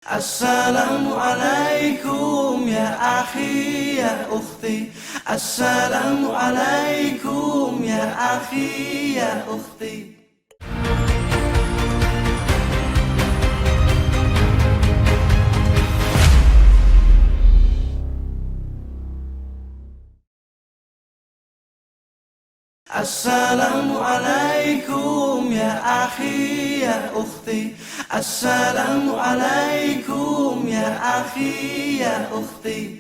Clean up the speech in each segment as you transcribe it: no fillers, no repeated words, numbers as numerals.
Assalamualaikum ya akhi ya ukhti. Assalamualaikum ya akhi ya ukhti. Assalamualaikum ya akhi ya ukhti. Assalamualaikum ya akhi ya ukhti.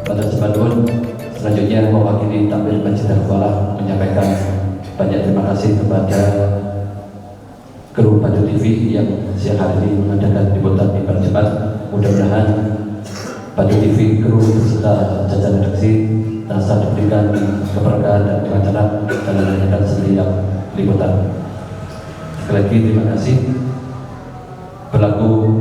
Pada kesempatan selanjutnya mewakili tampil Masjid Al-Falah menyampaikan banyak terima kasih kepada kru Batu TV yang siang hari ini mengadakan liputan mimbar Jumat. Mudah-mudahan Batu TV kru beserta jajaran redaksi rasa diberikan keberkahan dan kelancaran dalam menyampaikan setiap liputan. Sekali lagi terima kasih. Berlaku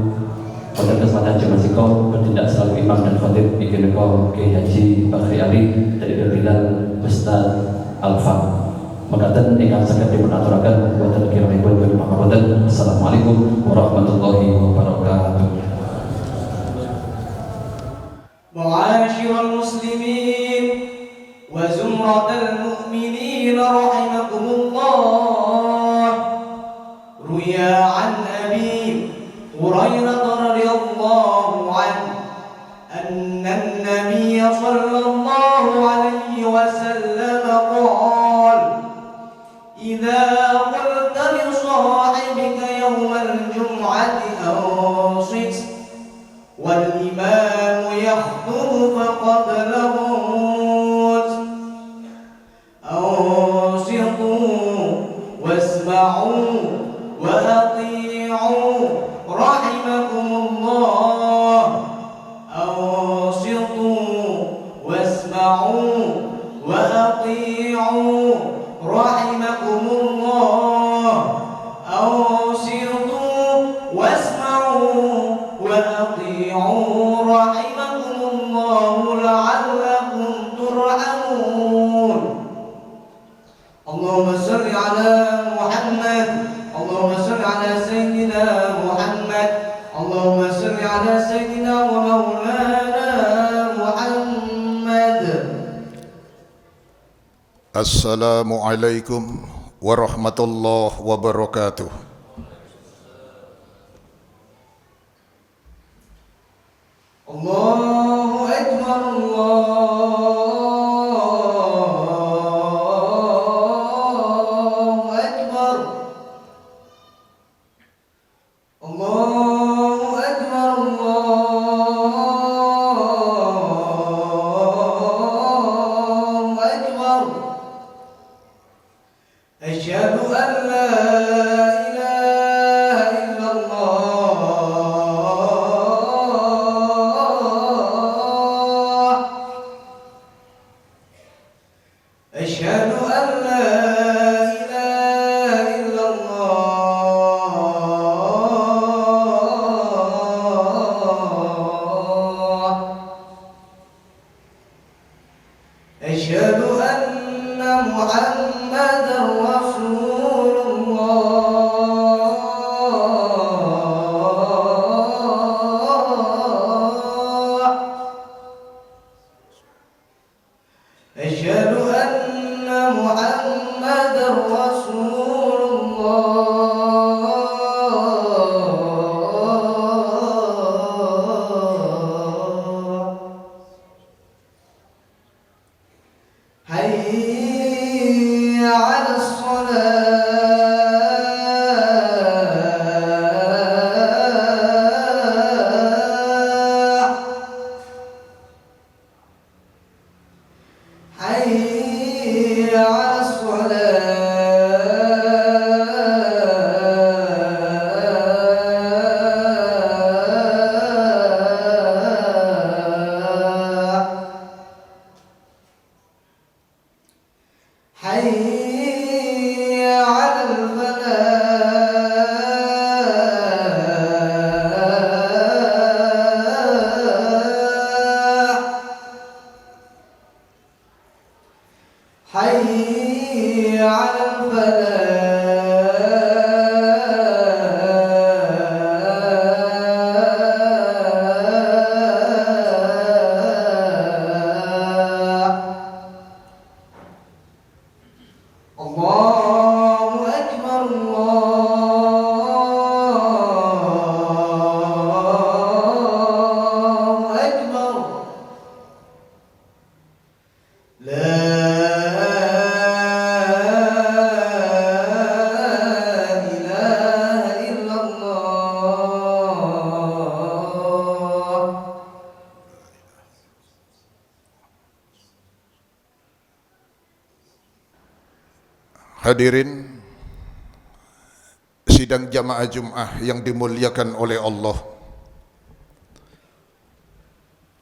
pada kesempatan Jumat Siko bertindak selaku imam dan khatib Ikineko Kiai Haji Bakri Ali dari Bilal Ustaz Alfa. Mengatakan ingkang saged dipun aturaken boten kirangipun wonten pangapunten. Assalamualaikum warahmatullahi wabarakatuh. Ma'asyiral muslimin wa zumratal mu'minin rahimakumullah. Ruya an Abi Hurairah radhiyallahu anhu anna an-nabiy sallallahu alaihi wasallam qala idza qulta li sahibika yawmal jum'ati ansit wal imam yakhtub faqad laghut ansitu wasma'u wa ati'u rahimakumullah ansitu wasma'u wa ati'u rahimakumullah ansitu wasma'u wa ati'u rahimakumullah la'allakum turhamun. Allahumma shalli ala Muhammad, Allahumma shalli ala sayyidina Muhammad, Allahumma shalli ala sayyidina wa maulana Muhammad. Assalamualaikum warahmatullahi wabarakatuh. Allahu Akbar, Allahu Akbar, Allahu Akbar, Allahu Akbar. Asyhadu an la ilaha illallah. Asyhadu an la ilaha illallah. Hadirin sidang jamaah Jum'ah yang dimuliakan oleh Allah,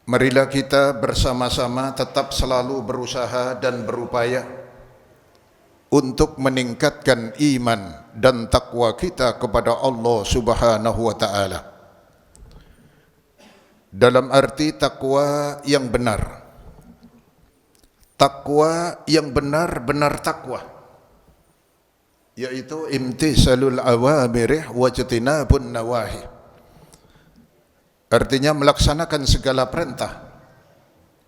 marilah kita bersama-sama tetap selalu berusaha dan berupaya untuk meningkatkan iman dan takwa kita kepada Allah Subhanahu wa ta'ala. Dalam arti takwa yang benar. Takwa yang benar-benar takwa, yaitu imtisalul awamiri wajtinabun nawahi. Artinya melaksanakan segala perintah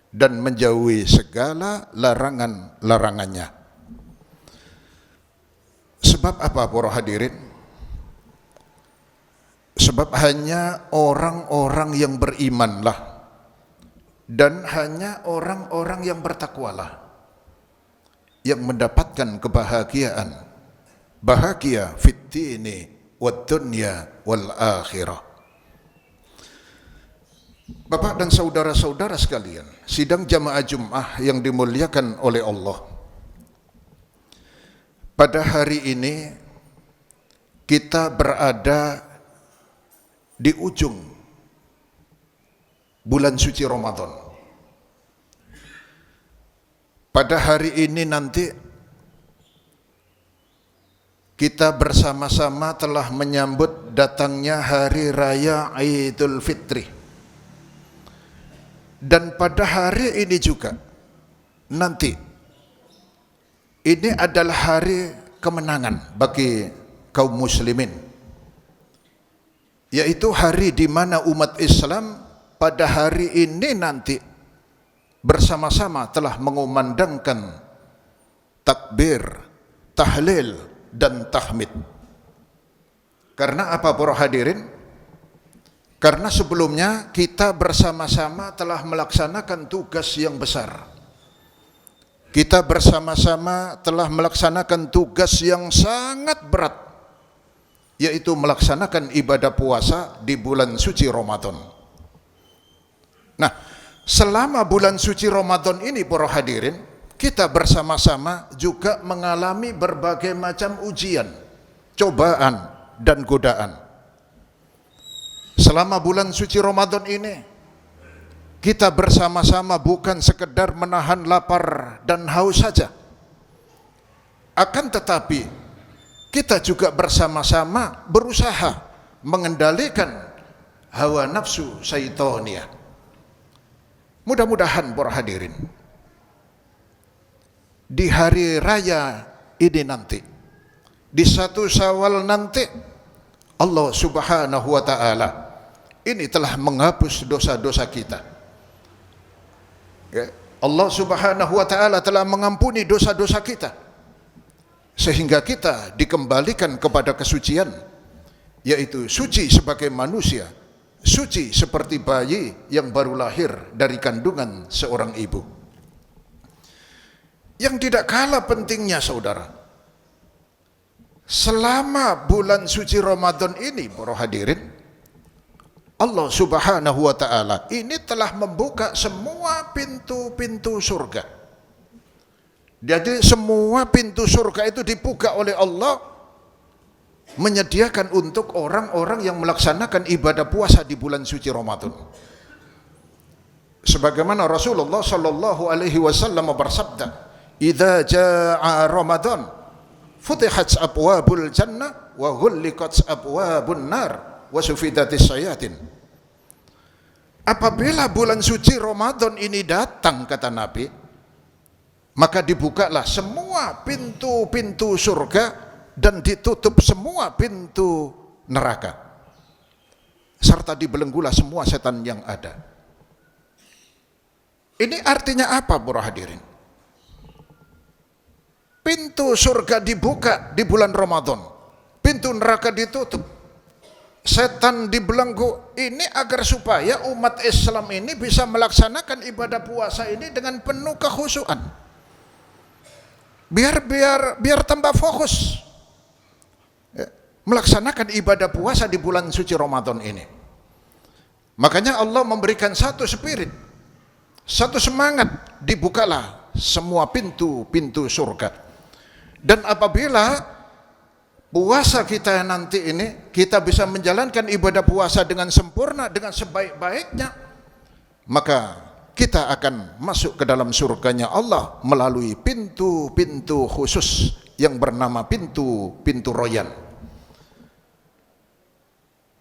dan menjauhi segala larangan-larangannya. Sebab apa para hadirin? Sebab hanya orang-orang yang berimanlah dan hanya orang-orang yang bertakwalah yang mendapatkan kebahagiaan, bahagia fid dini wad dunya wal akhirah. Bapak dan saudara-saudara sekalian, sidang jamaah Jum'ah yang dimuliakan oleh Allah, pada hari ini kita berada di ujung bulan suci Ramadan. Pada hari ini nanti kita bersama-sama telah menyambut datangnya hari raya Idul Fitri. Dan pada hari ini juga nanti ini adalah hari kemenangan bagi kaum muslimin, yaitu hari di mana umat Islam pada hari ini nanti bersama-sama telah mengumandangkan takbir, tahlil, dan tahmid. Karena apa para hadirin? Karena sebelumnya kita bersama-sama telah melaksanakan tugas yang besar. Kita bersama-sama telah melaksanakan tugas yang sangat berat, yaitu melaksanakan ibadah puasa di bulan suci Ramadan. Nah, selama bulan suci Ramadan ini para hadirin, kita bersama-sama juga mengalami berbagai macam ujian, cobaan, dan godaan. Selama bulan suci Ramadan ini, kita bersama-sama bukan sekedar menahan lapar dan haus saja. Akan tetapi, kita juga bersama-sama berusaha mengendalikan hawa nafsu syaitaniyah. Mudah-mudahan para hadirin, di hari raya ini nanti, di 1 Syawal nanti, Allah Subhanahu wa ta'ala ini telah menghapus dosa-dosa kita. Ya, Allah Subhanahu wa ta'ala telah mengampuni dosa-dosa kita, sehingga kita dikembalikan kepada kesucian, yaitu suci sebagai manusia, suci seperti bayi yang baru lahir dari kandungan seorang ibu. Yang tidak kalah pentingnya saudara, selama bulan suci Ramadan ini para hadirin, Allah Subhanahu wa ta'ala ini telah membuka semua pintu-pintu surga. Jadi semua pintu surga itu dibuka oleh Allah, menyediakan untuk orang-orang yang melaksanakan ibadah puasa di bulan suci Ramadan. Sebagaimana Rasulullah sallallahu alaihi wasallam bersabda, "Idza jaa Ramadan, futihat abwabul jannah wa ghulliqat abwabun nar wa sufidatis syayatin." Apabila bulan suci Ramadan ini datang, kata Nabi, maka dibukalah semua pintu-pintu surga dan ditutup semua pintu neraka, serta dibelenggulah semua setan yang ada. Ini artinya apa para hadirin? Pintu surga dibuka di bulan Ramadan, pintu neraka ditutup, setan dibelenggu. Ini agar supaya umat Islam ini bisa melaksanakan ibadah puasa ini dengan penuh kekhusyuan, biar tambah fokus melaksanakan ibadah puasa di bulan suci Ramadan ini. Makanya Allah memberikan satu spirit, satu semangat, dibukalah semua pintu-pintu surga. Dan apabila puasa kita nanti ini, kita bisa menjalankan ibadah puasa dengan sempurna, dengan sebaik-baiknya, maka kita akan masuk ke dalam surganya Allah melalui pintu-pintu khusus yang bernama pintu Royan.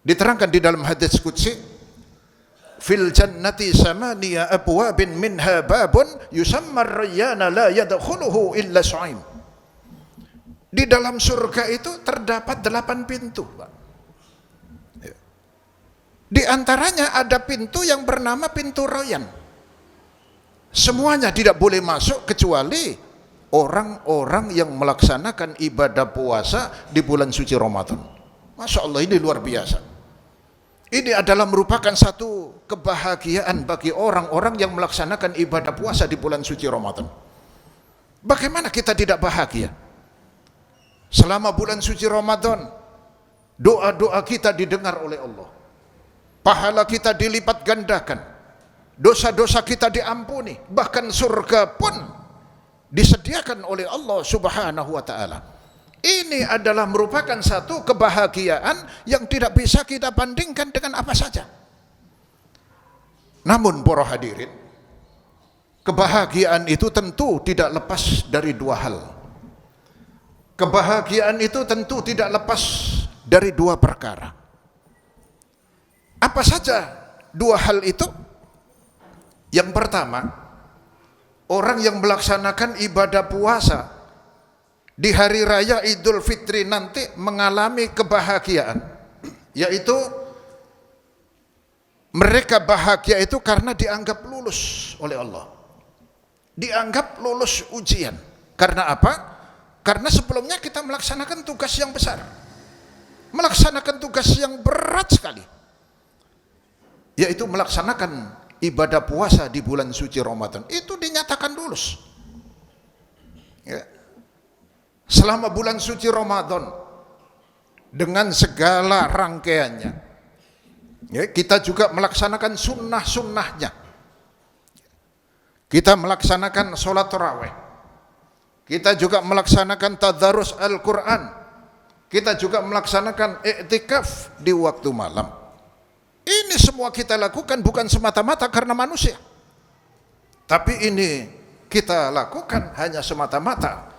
Diterangkan di dalam hadits qudsi, fil jannati samaniya abwabin minha babun yusamma ar-rayyana la yadkhuluhu illa sha'im. Di dalam surga itu terdapat 8 pintu, Pak. Di antaranya ada pintu yang bernama pintu Royan. Semuanya tidak boleh masuk kecuali orang-orang yang melaksanakan ibadah puasa di bulan suci Ramadan. Masya Allah, ini luar biasa. Ini adalah merupakan satu kebahagiaan bagi orang-orang yang melaksanakan ibadah puasa di bulan suci Ramadan. Bagaimana kita tidak bahagia? Selama bulan suci Ramadan, doa-doa kita didengar oleh Allah. Pahala kita dilipat gandakan. Dosa-dosa kita diampuni. Bahkan surga pun disediakan oleh Allah Subhanahu wa ta'ala. Ini adalah merupakan satu kebahagiaan yang tidak bisa kita bandingkan dengan apa saja. Namun para hadirin, kebahagiaan itu tentu tidak lepas dari 2 hal. Kebahagiaan itu tentu tidak lepas dari 2 perkara. Apa saja 2 hal itu? Yang pertama, orang yang melaksanakan ibadah puasa di hari raya Idul Fitri nanti mengalami kebahagiaan, yaitu mereka bahagia itu karena dianggap lulus oleh Allah. Dianggap lulus ujian. Karena apa? Karena sebelumnya kita melaksanakan tugas yang besar, melaksanakan tugas yang berat sekali, yaitu melaksanakan ibadah puasa di bulan suci Ramadan. Itu dinyatakan lulus. Ya. Selama bulan suci Ramadan dengan segala rangkaiannya, ya, kita juga melaksanakan sunnah-sunnahnya. Kita melaksanakan sholat tarawih. Kita juga melaksanakan tadarus Al-Quran. Kita juga melaksanakan i'tikaf di waktu malam. Ini semua kita lakukan bukan semata-mata karena manusia, tapi ini kita lakukan hanya semata-mata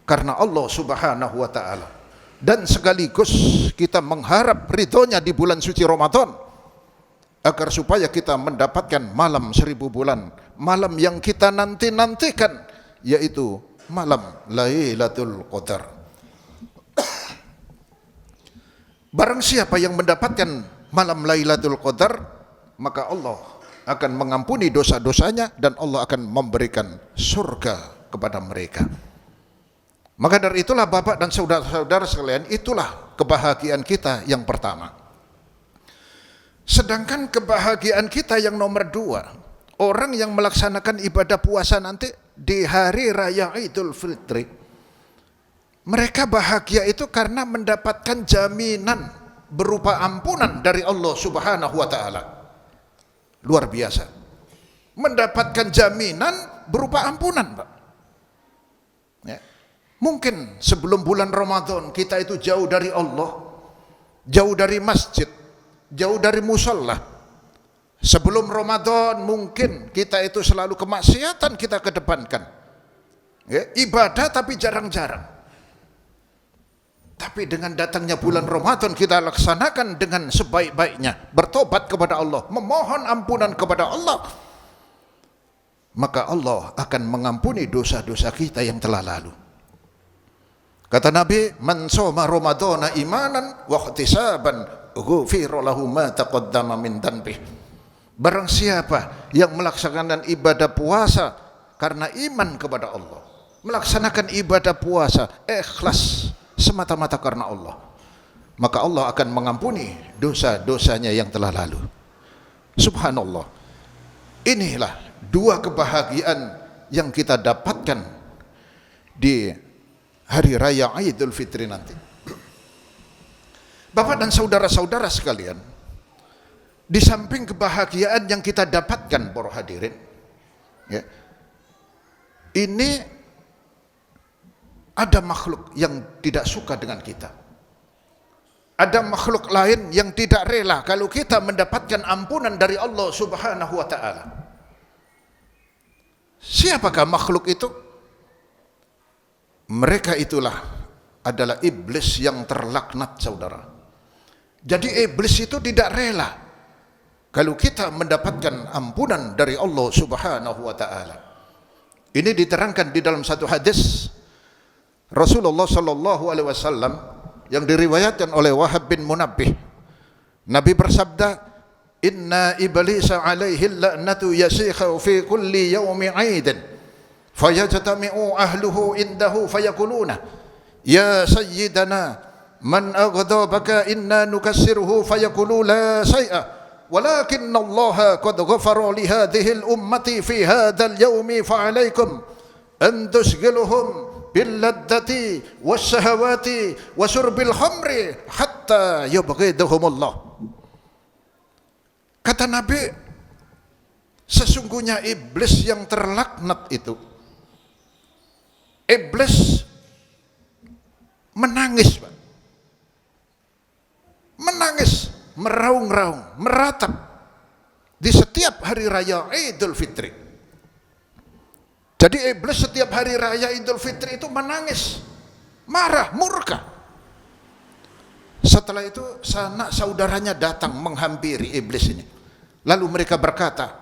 karena Allah Subhanahu wa ta'ala. Dan sekaligus kita mengharap ridhonya di bulan suci Ramadan, agar supaya kita mendapatkan malam 1000 bulan, malam yang kita nanti-nantikan, yaitu malam Lailatul Qadar. Barang siapa yang mendapatkan malam Lailatul Qadar, maka Allah akan mengampuni dosa-dosanya dan Allah akan memberikan surga kepada mereka. Maka dari itulah Bapak dan saudara-saudara sekalian, itulah kebahagiaan kita yang pertama. Sedangkan kebahagiaan kita yang nomor 2, orang yang melaksanakan ibadah puasa nanti di hari raya Idul Fitri, mereka bahagia itu karena mendapatkan jaminan berupa ampunan dari Allah Subhanahu wa ta'ala. Luar biasa. Mendapatkan jaminan berupa ampunan, Pak. Ya. Mungkin sebelum bulan Ramadan kita itu jauh dari Allah, jauh dari masjid, jauh dari musola. Sebelum Ramadan mungkin kita itu selalu kemaksiatan kita kedepankan, ya, ibadah tapi jarang-jarang. Tapi dengan datangnya bulan Ramadan kita laksanakan dengan sebaik-baiknya, bertobat kepada Allah, memohon ampunan kepada Allah, maka Allah akan mengampuni dosa-dosa kita yang telah lalu. Kata Nabi, man shoma ramadhana imanan wa ihtisaban ghufira lahu ma taqaddama min dhanbihi. Barang siapa yang melaksanakan ibadah puasa karena iman kepada Allah, melaksanakan ibadah puasa ikhlas semata-mata karena Allah, maka Allah akan mengampuni dosa-dosanya yang telah lalu. Subhanallah. Inilah 2 kebahagiaan yang kita dapatkan di hari raya Idul Fitri nanti. Bapak dan saudara-saudara sekalian, di samping kebahagiaan yang kita dapatkan para hadirin, ya, ini ada makhluk yang tidak suka dengan kita. Ada makhluk lain yang tidak rela kalau kita mendapatkan ampunan dari Allah Subhanahu wa taala. Siapakah makhluk itu? Mereka itulah adalah iblis yang terlaknat, saudara. Jadi iblis itu tidak rela kalau kita mendapatkan ampunan dari Allah Subhanahu wa taala. Ini diterangkan di dalam satu hadis Rasulullah sallallahu alaihi wasallam yang diriwayatkan oleh Wahab bin Munabbih. Nabi bersabda, "Inna iblisa alaihi la'natu yasikhu fi kulli yawmi 'aidin, fayajtami'u ahluhu indahu fayakuluna, ya sayyidana man aghdabaka inna nukassiruhu fayaqulu la shay'a. ولكن الله قد غفر لهذه الأمة في هذا اليوم فعليكم أن تشغلهم باللذة والشهوات وشرب الخمر حتى يبغضهم الله." Kata Nabi, sesungguhnya iblis yang terlaknat itu, iblis menangis, Pak. Menangis, meraung-raung, meratap di setiap hari raya Idul Fitri. Jadi iblis setiap hari raya Idul Fitri itu menangis, marah, murka. Setelah itu sanak saudaranya datang menghampiri iblis ini. Lalu mereka berkata,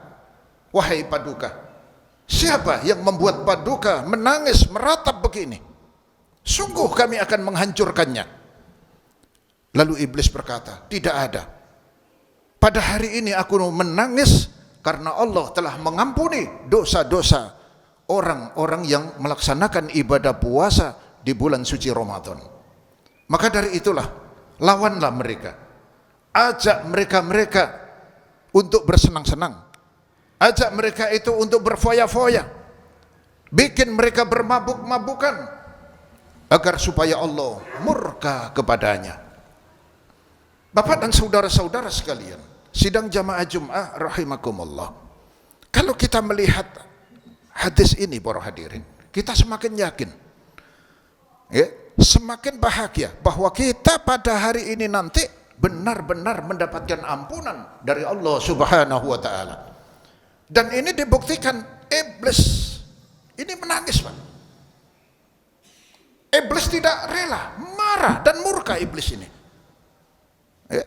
"Wahai Paduka, siapa yang membuat Paduka menangis, meratap begini? Sungguh kami akan menghancurkannya." Lalu iblis berkata, "Tidak ada. Pada hari ini aku menangis karena Allah telah mengampuni dosa-dosa orang-orang yang melaksanakan ibadah puasa di bulan suci Ramadan." Maka dari itulah, lawanlah mereka. Ajak mereka untuk bersenang-senang. Ajak mereka itu untuk berfoya-foya. Bikin mereka bermabuk-mabukan agar supaya Allah murka kepadanya. Bapak dan saudara-saudara sekalian, sidang jamaah Jum'ah rahimakumullah. Kalau kita melihat hadis ini para hadirin, kita semakin yakin, ya, semakin bahagia bahwa kita pada hari ini nanti benar-benar mendapatkan ampunan dari Allah Subhanahu wa taala. Dan ini dibuktikan iblis ini menangis, Pak. Iblis tidak rela, marah dan murka iblis ini. Ya.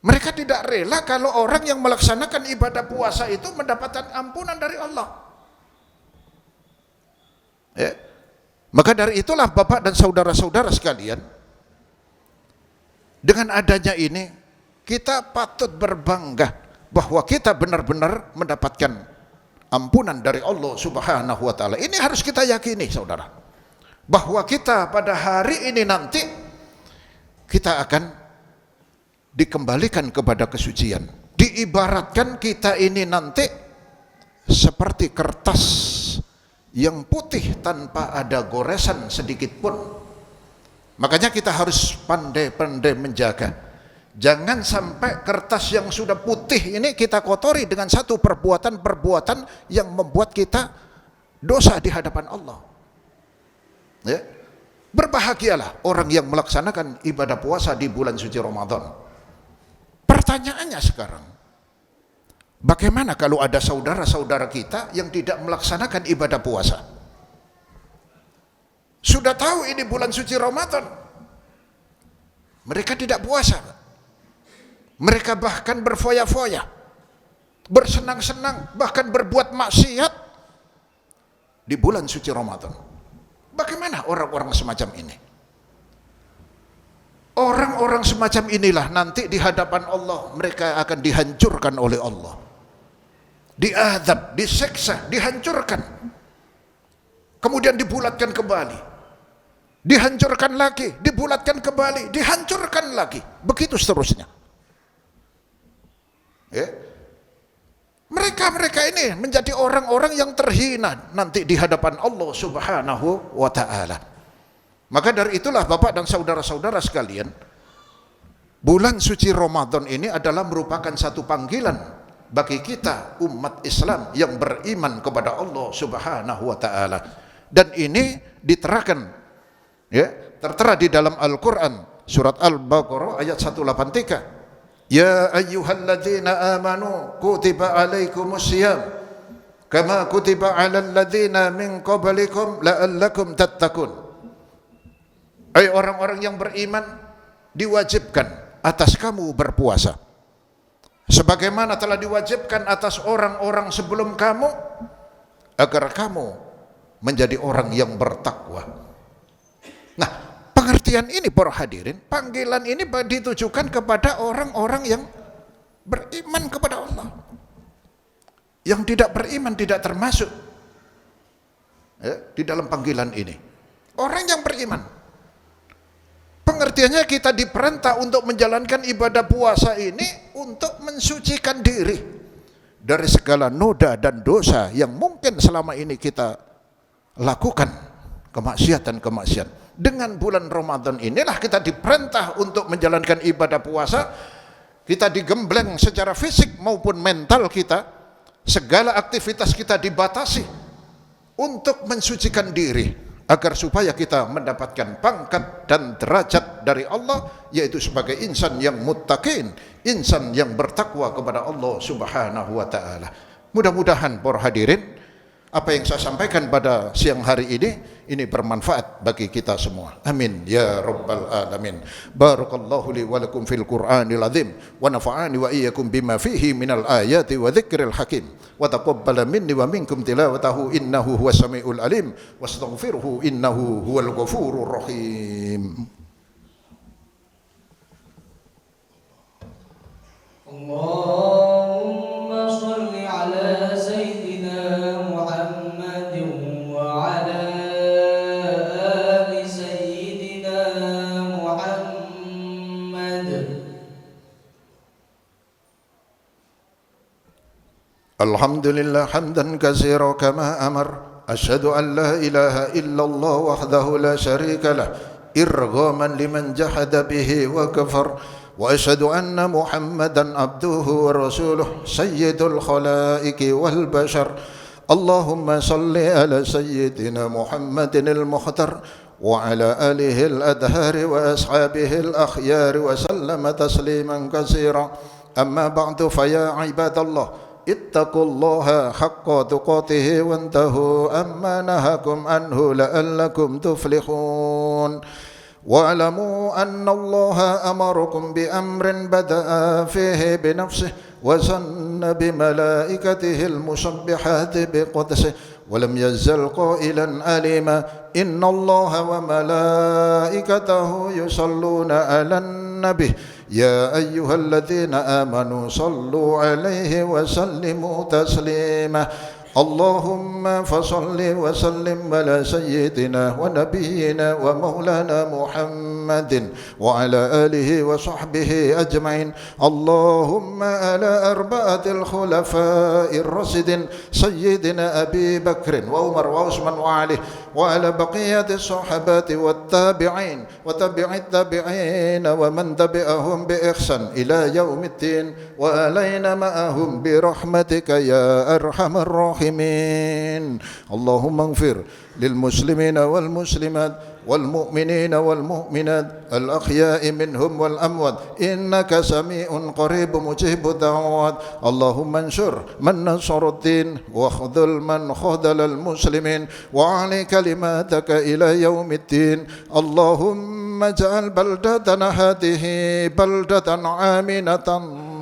Mereka tidak rela kalau orang yang melaksanakan ibadah puasa itu mendapatkan ampunan dari Allah. Ya. Maka dari itulah Bapak dan saudara-saudara sekalian, dengan adanya ini kita patut berbangga bahwa kita benar-benar mendapatkan ampunan dari Allah Subhanahu wa taala. Ini harus kita yakini, saudara, bahwa kita pada hari ini nanti kita akan dikembalikan kepada kesucian. Diibaratkan kita ini nanti seperti kertas yang putih tanpa ada goresan sedikit pun. Makanya kita harus pandai-pandai menjaga. Jangan sampai kertas yang sudah putih ini kita kotori dengan satu perbuatan-perbuatan yang membuat kita dosa di hadapan Allah. Ya. Berbahagialah orang yang melaksanakan ibadah puasa di bulan suci Ramadan. Pertanyaannya sekarang, bagaimana kalau ada saudara-saudara kita yang tidak melaksanakan ibadah puasa? Sudah tahu ini bulan suci Ramadan, mereka tidak puasa. Mereka bahkan berfoya-foya, bersenang-senang, bahkan berbuat maksiat di bulan suci Ramadan. Bagaimana orang-orang semacam ini? Orang-orang semacam inilah nanti di hadapan Allah mereka akan dihancurkan oleh Allah. Diazab, diseksa, dihancurkan. Kemudian dibulatkan kembali. Dihancurkan lagi, dibulatkan kembali, dihancurkan lagi. Begitu seterusnya. Ya. Mereka ini menjadi orang-orang yang terhina nanti di hadapan Allah Subhanahu wa taala. Maka dari itulah Bapak dan saudara-saudara sekalian, bulan suci Ramadan ini adalah merupakan satu panggilan bagi kita umat Islam yang beriman kepada Allah Subhanahu wa taala. Dan ini diterangkan Ya, tertera di dalam Al-Qur'an surat Al-Baqarah ayat 183. Ya ayyuhalladzina amanu kutiba alaikumusiyam kama kutiba alal ladzina min qablikum la'allakum tattaqun. Hai orang-orang yang beriman, diwajibkan atas kamu berpuasa sebagaimana telah diwajibkan atas orang-orang sebelum kamu agar kamu menjadi orang yang bertakwa. Nah, pengertian ini para hadirin, panggilan ini ditujukan kepada orang-orang yang beriman kepada Allah. Yang tidak beriman tidak termasuk ya, di dalam panggilan ini. Orang yang beriman. Pengertiannya kita diperintah untuk menjalankan ibadah puasa ini untuk mensucikan diri dari segala noda dan dosa yang mungkin selama ini kita lakukan, kemaksiatan-kemaksiatan. Dengan bulan Ramadan inilah kita diperintah untuk menjalankan ibadah puasa. Kita digembleng secara fisik maupun mental kita, segala aktivitas kita dibatasi untuk mensucikan diri agar supaya kita mendapatkan pangkat dan derajat dari Allah, yaitu sebagai insan yang muttaqin, insan yang bertakwa kepada Allah Subhanahu wa taala. Mudah-mudahan para hadirin, apa yang saya sampaikan pada siang hari ini bermanfaat bagi kita semua. Amin ya rabbal alamin. Barakallahu li wa lakum fil Qur'anil azim wa nafa'ani wa iyyakum bima fihi minal ayati wa dzikril hakim. Wa taqabbala minni wa minkum tilawatahu innahu huwas samiul alim wastaghfiruhu innahu huwal ghafurur rahim. Allahumma shalli ala sayyidina Muhammadin wa ala ali sayyidina Muhammad. Alhamdulillah hamdan katsira kama amar. Asyhadu an la ilaha illallah wahdahu la syarika lah irghaman liman jahada bihi wa kafar. Wa asyhadu anna Muhammadan abduhu wa rasuluh sayyidul khalaiqi wal bashar. Allahumma salli ala sayyidina Muhammadin al-mukhtar wa ala alihi al-adhari wa ashabihi al-akhyar wa sallama tasliman katsira. Amma ba'du fa ya ibadallah ittaqullaha haqqa tuqatih wantahu amma nahakum anhu la'allakum tuflihun. Wa'lamu anna Allaha amarakum bi amrin bada'a fihi bi nafsihi wa sanna bi malaikatihi al-musabbihati bi qudsihi wa lam yazal qailan alima inna Allaha wa malaikatahu yusalluna 'alan nabi ya ayyuhalladzina amanu sallu 'alaihi wa sallimu taslima. Allahumma fasalli wa sallim ala sayyidina wa nabiyyina wa maulana Muhammadin wa ala alihi wa sahbihi ajma'in. Allahumma ala arba'atil khulafa'ir rasidin sayyidina Abi Bakrin wa Umar wa Utsman wa Ali wa ala baqiyatis sahabati wat tabi'in wa tabi'it tabi'in wa man tabi'ahum bi ihsan ila yaumiddin wa alaina ma'ahum bi rahmatika ya arhamar rahimin. اللهم اغفر للمسلمين والمسلمات والمؤمنين والمؤمنات الأحياء منهم والأموات إنك سميع قريب مجيب الدعوات. اللهم انصر من نصر الدين واخذل من خذل المسلمين وعلي كلماتك إلى يوم الدين. اللهم اجعل بلدتنا هذه بلدة آمنة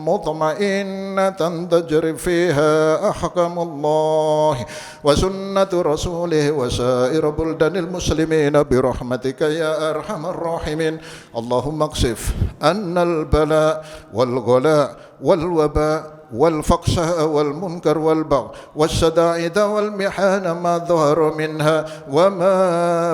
مطمئنة تجري فيها أحكام الله وسنة رسوله وسائر بلدان المسلمين برحمتك يا أرحم الراحمين. اللهم اكشف أن البلاء والغلاء والوباء والفقشاء والمنكر والبغي والشدائد والمحان ما ظهر منها وما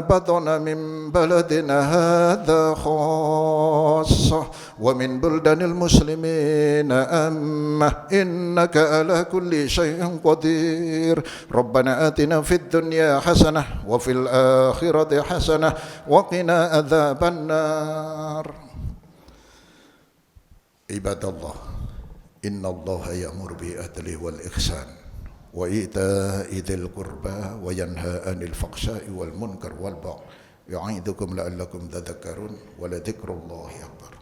بطن من بلدنا هذا خاصة ومن بلدان المسلمين أمة إنك على كل شيء قدير. ربنا آتنا في الدنيا حسنة وفي الآخرة حسنة وقنا عذاب النار. عباد الله إن الله يأمر بالعدل والإحسان وإيتاء ذي القربى وينهى عن الفحشاء والمنكر والبغي Ya'idukum la'allakum tadhakkarun wa la dzikrullahi akbar.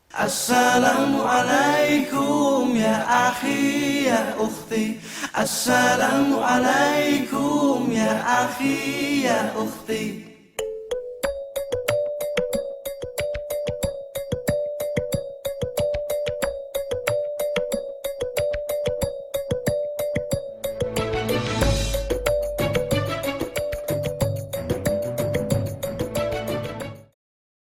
Assalamualaikum ya akhi ya ukhti. Assalamualaikum ya akhi ya ukhti.